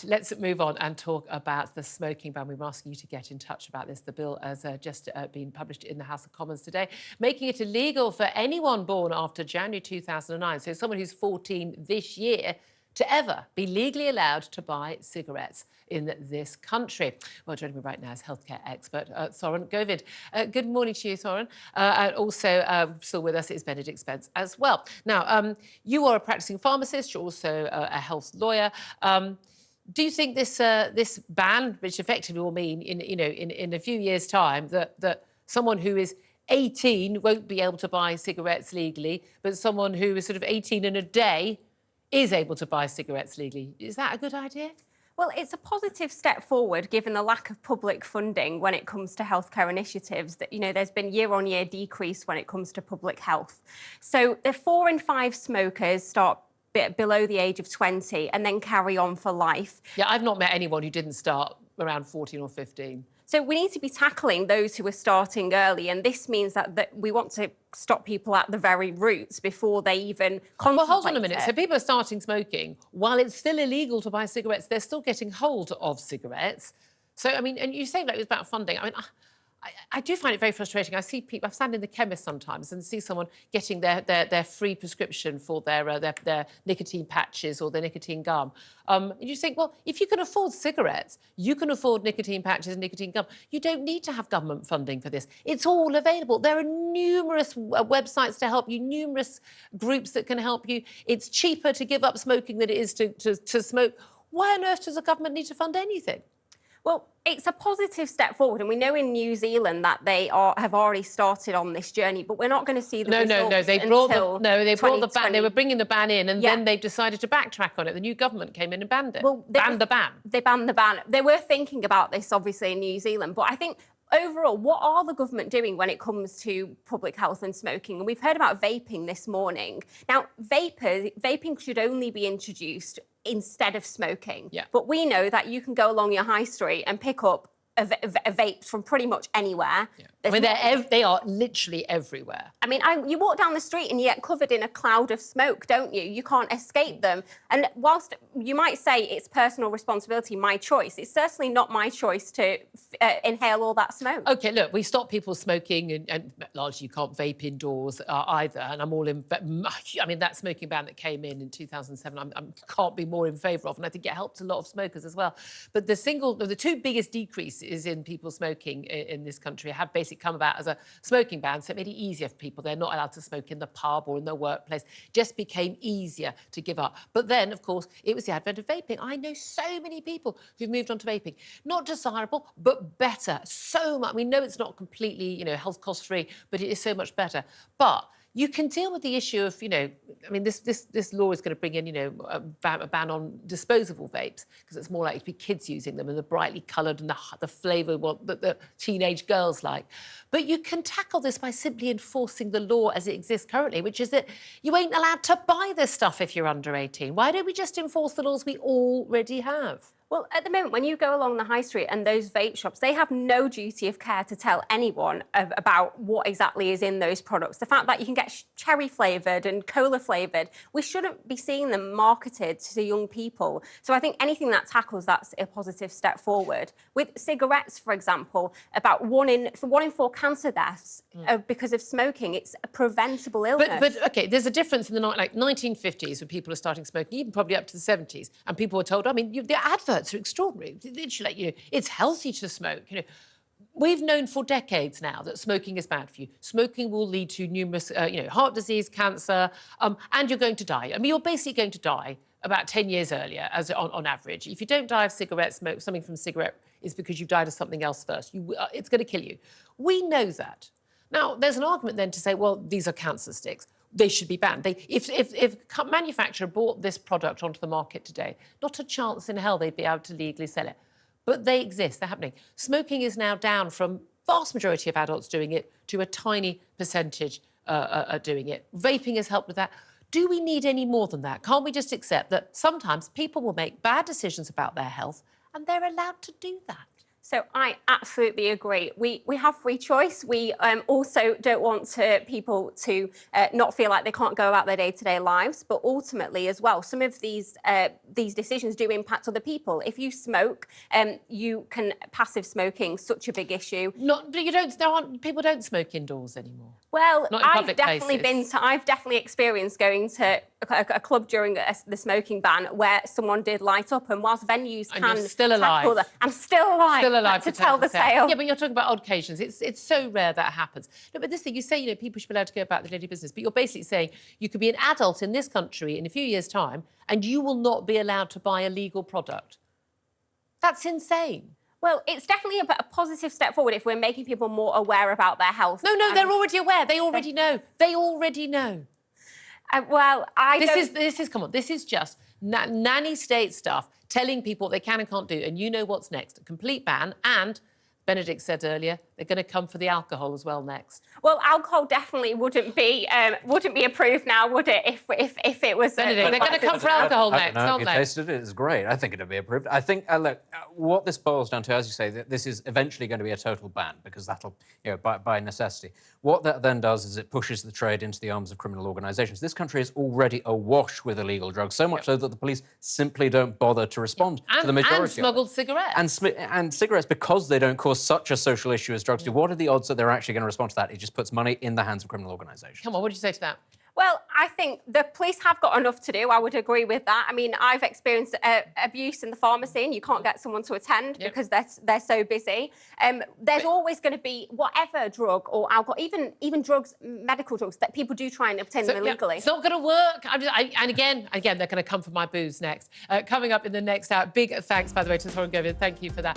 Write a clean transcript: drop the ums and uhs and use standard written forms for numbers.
Let's move on and talk about the smoking ban. We were asking you to get in touch about this. The bill has just been published in the House of Commons today, making it illegal for anyone born after January 2009, so someone who's 14 this year, to ever be legally allowed to buy cigarettes in this country. Well, joining me right now is healthcare expert Soren Govid. Good morning to you, Soren. And also still with us is Benedict Spence as well. Now, you are a practicing pharmacist. You're also a health lawyer. Do you think this this ban, which effectively will mean in a few years' time that someone who is 18 won't be able to buy cigarettes legally, but someone who is sort of 18 in a day is able to buy cigarettes legally? Is that a good idea? Well, it's a positive step forward, given the lack of public funding when it comes to healthcare initiatives. That there's been year-on-year decrease when it comes to public health. So, 4 in 5 smokers start below the age of 20 and then carry on for life. Yeah, I've not met anyone who didn't start around 14 or 15. So we need to be tackling those who are starting early, and this means that we want to stop people at the very roots before they even contemplate. Well, hold on a minute. So people are starting smoking while it's still illegal to buy cigarettes. They're still getting hold of cigarettes. So, I mean, and you say that it was about funding. I mean, I do find it very frustrating. I see people, I stand in the chemist sometimes and see someone getting their free prescription for their nicotine patches or their nicotine gum. And you think, well, if you can afford cigarettes, you can afford nicotine patches and nicotine gum. You don't need to have government funding for this. It's all available. There are numerous websites to help you, numerous groups that can help you. It's cheaper to give up smoking than it is to smoke. Why on earth does the government need to fund anything? Well, it's a positive step forward, and we know in New Zealand that they have already started on this journey, but we're not going to see the results They brought the ban. They were bringing the ban in, and then they've decided to backtrack on it. The new government came in and banned it. Well, banned the ban. They banned the ban. They were thinking about this, obviously, in New Zealand, but I think overall, what are the government doing when it comes to public health and smoking? And we've heard about vaping this morning. Now, vaping should only be introduced instead of smoking. Yeah. But we know that you can go along your high street and pick up a vape from pretty much anywhere. Yeah. I mean, they are literally everywhere. I mean, you walk down the street and you get covered in a cloud of smoke, don't you? You can't escape them. And whilst you might say it's personal responsibility, my choice, it's certainly not my choice to inhale all that smoke. OK, look, we stop people smoking and largely you can't vape indoors either. And I'm all in... I mean, that smoking ban that came in 2007, I can't be more in favour of. And I think it helped a lot of smokers as well. But the two biggest decreases in people smoking in this country have basically come about as a smoking ban, so it made it easier for people. They're not allowed to smoke in the pub or in the workplace. Just became easier to give up. But then, of course, it was the advent of vaping. I know so many people who've moved on to vaping. Not desirable, but better. So much. We know it's not completely, health cost free, but it is so much better. But you can deal with the issue of, I mean, this law is going to bring in, a ban on disposable vapes because it's more likely to be kids using them and the brightly coloured and the flavour that the teenage girls like. But you can tackle this by simply enforcing the law as it exists currently, which is that you ain't allowed to buy this stuff if you're under 18. Why don't we just enforce the laws we already have? Well, at the moment, when you go along the high street and those vape shops, they have no duty of care to tell anyone about what exactly is in those products. The fact that you can get cherry flavoured and cola flavoured, we shouldn't be seeing them marketed to young people. So I think anything that tackles that's a positive step forward. With cigarettes, for example, about 1 in 4 cancer deaths because of smoking. It's a preventable illness. But OK, there's a difference in the 1950s when people are starting smoking, even probably up to the 70s, and people were told, I mean, the adverts are extraordinary. Literally, it's healthy to smoke. We've known for decades now that smoking is bad for you. Smoking will lead to numerous, heart disease, cancer, and you're going to die. I mean, you're basically going to die about 10 years earlier, on average. If you don't die of cigarette smoke, something from cigarette is because you've died of something else first. It's going to kill you. We know that. Now, there's an argument then to say, well, these are cancer sticks. They should be banned. If a manufacturer brought this product onto the market today, not a chance in hell they'd be able to legally sell it. But they exist, they're happening. Smoking is now down from vast majority of adults doing it to a tiny percentage are doing it. Vaping has helped with that. Do we need any more than that? Can't we just accept that sometimes people will make bad decisions about their health and they're allowed to do that? So I absolutely agree. We have free choice. We also don't want people to not feel like they can't go about their day-to-day lives. But ultimately, as well, some of these decisions do impact other people. If you smoke, passive smoking, such a big issue. But people don't smoke indoors anymore. Well, Not in public I've definitely experienced going to a club during the smoking ban where someone did light up, and whilst venues And you're still alive. I'm still alive. Still alive to tell the tale. Yeah, but you're talking about odd occasions. It's so rare that happens. No, but this thing, you say, people should be allowed to go about their daily business, but you're basically saying you could be an adult in this country in a few years' time and you will not be allowed to buy a legal product. That's insane. Well, it's definitely a positive step forward if we're making people more aware about their health. No, they're already aware. They already know. They already know. This is just nanny state stuff, telling people what they can and can't do, and you know what's next. A complete ban, and Benedict said earlier, they're going to come for the alcohol as well next. Well, alcohol definitely wouldn't be approved now, would it? If it was. Benedict, they're going to come for alcohol next, aren't they? You tasted it. It's great. I think it'd be approved. I think, look, what this boils down to, as you say, that this is eventually going to be a total ban because that'll, by necessity. What that then does is it pushes the trade into the arms of criminal organisations. This country is already awash with illegal drugs, so much so that the police simply don't bother to respond to the majority. And smuggled cigarettes. And cigarettes, because they don't cause such a social issue as drugs do. What are the odds that they're actually going to respond to that? It just puts money in the hands of criminal organisations. Come on, what do you say to that? Well, I think the police have got enough to do. I would agree with that. I mean, I've experienced abuse in the pharmacy, and you can't get someone to attend because they're so busy. There's always going to be whatever drug or alcohol, even drugs, medical drugs that people do try and obtain them illegally. It's not going to work. And again, they're going to come for my booze next. Coming up in the next hour. Big thanks, by the way, to Thorin Govind. Thank you for that.